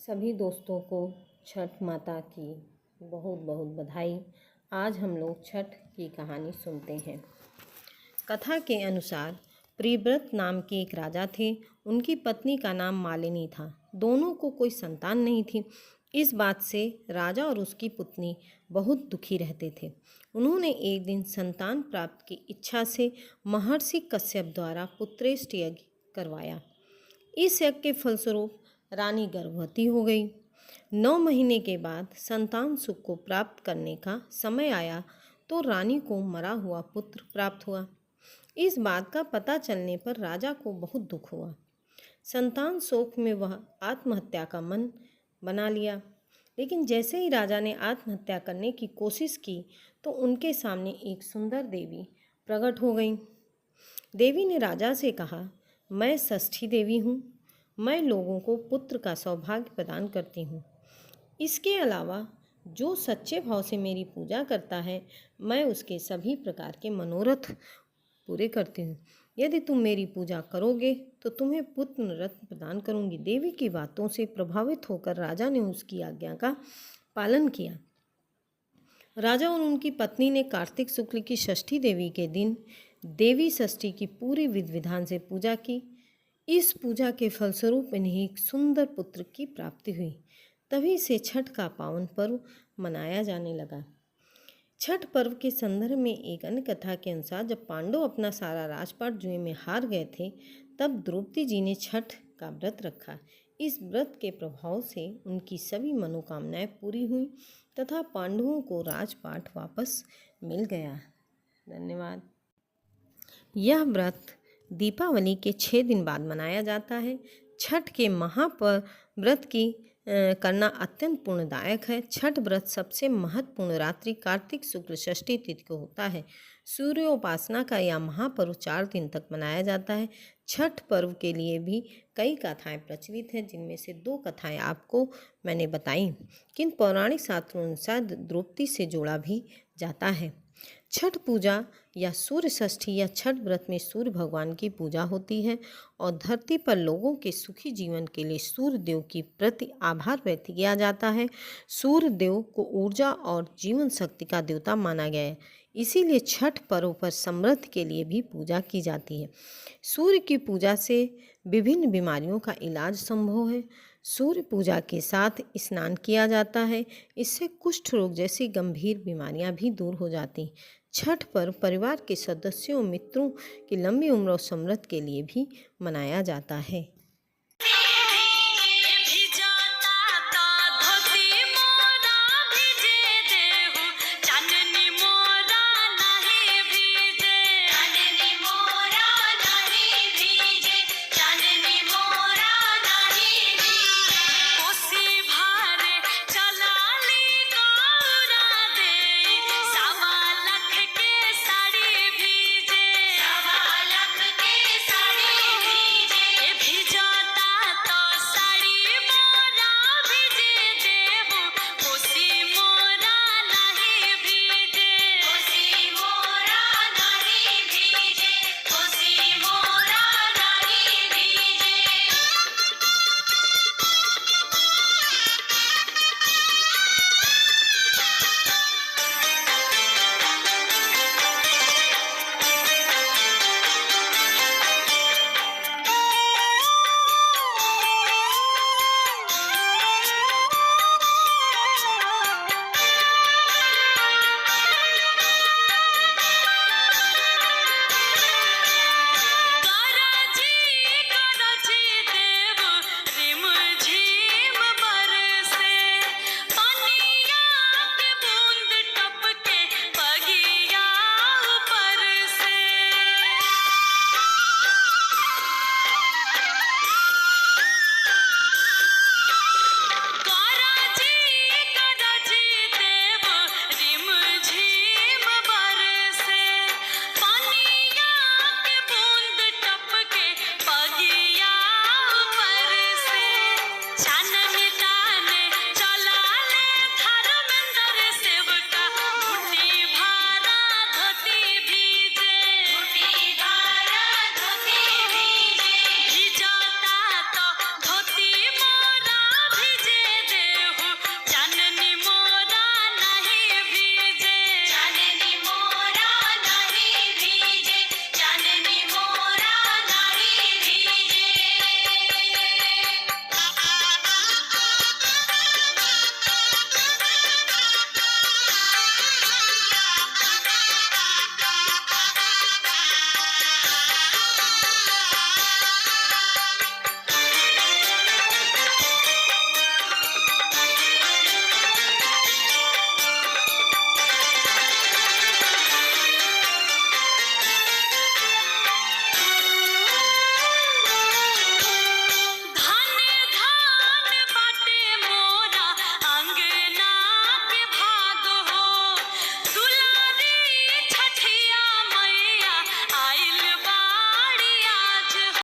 सभी दोस्तों को छठ माता की बहुत बहुत बधाई। आज हम लोग छठ की कहानी सुनते हैं। कथा के अनुसार प्रिव्रत नाम के एक राजा थे। उनकी पत्नी का नाम मालिनी था। दोनों को कोई संतान नहीं थी। इस बात से राजा और उसकी पत्नी बहुत दुखी रहते थे। उन्होंने एक दिन संतान प्राप्त की इच्छा से महर्षि कश्यप द्वारा पुत्रेष्ट यज्ञ करवाया। इस यज्ञ के फलस्वरूप रानी गर्भवती हो गई। 9 महीने के बाद संतान सुख को प्राप्त करने का समय आया तो रानी को मरा हुआ पुत्र प्राप्त हुआ। इस बात का पता चलने पर राजा को बहुत दुख हुआ। संतान शोक में वह आत्महत्या का मन बना लिया। लेकिन जैसे ही राजा ने आत्महत्या करने की कोशिश की तो उनके सामने एक सुंदर देवी प्रकट हो गई। देवी ने राजा से कहा, मैं षष्ठी देवी हूँ। मैं लोगों को पुत्र का सौभाग्य प्रदान करती हूँ। इसके अलावा जो सच्चे भाव से मेरी पूजा करता है, मैं उसके सभी प्रकार के मनोरथ पूरे करती हूँ। यदि तुम मेरी पूजा करोगे तो तुम्हें पुत्र रत्न प्रदान करूँगी। देवी की बातों से प्रभावित होकर राजा ने उसकी आज्ञा का पालन किया। राजा और उनकी पत्नी ने कार्तिक शुक्ल की षष्ठी देवी के दिन देवी षष्ठी की पूरी विधि विधान से पूजा की। इस पूजा के फलस्वरूप इन्हें एक सुंदर पुत्र की प्राप्ति हुई। तभी से छठ का पावन पर्व मनाया जाने लगा। छठ पर्व के संदर्भ में एक अन्य कथा के अनुसार जब पांडव अपना सारा राजपाट जुए में हार गए थे, तब द्रौपदी जी ने छठ का व्रत रखा। इस व्रत के प्रभाव से उनकी सभी मनोकामनाएं पूरी हुई तथा पांडवों को राजपाट वापस मिल गया। धन्यवाद। यह व्रत दीपावली के 6 दिन बाद मनाया जाता है। छठ के महापर्व व्रत की करना अत्यंत पुण्यदायक है। छठ व्रत सबसे महत्वपूर्ण रात्रि कार्तिक शुक्ल षष्ठी तिथि को होता है। सूर्योपासना का यह महापर्व 4 दिन तक मनाया जाता है। छठ पर्व के लिए भी कई कथाएं प्रचलित हैं, जिनमें से 2 कथाएं आपको मैंने बताई, किंतु पौराणिक शास्त्रों अनुसार द्रौपदी से जोड़ा भी जाता है। छठ पूजा या सूर्य षष्ठी या छठ व्रत में सूर्य भगवान की पूजा होती है और धरती पर लोगों के सुखी जीवन के लिए सूर्य देव की प्रति आभार व्यक्त किया जाता है। सूर्य देव को ऊर्जा और जीवन शक्ति का देवता माना गया है, इसीलिए छठ पर्व पर समृद्धि के लिए भी पूजा की जाती है। सूर्य की पूजा से विभिन्न बीमारियों का इलाज संभव है। सूर्य पूजा के साथ स्नान किया जाता है। इससे कुष्ठ रोग जैसी गंभीर बीमारियां भी दूर हो जाती। छठ पर्व परिवार के सदस्यों मित्रों की लंबी उम्र और समृद्धि के लिए भी मनाया जाता है।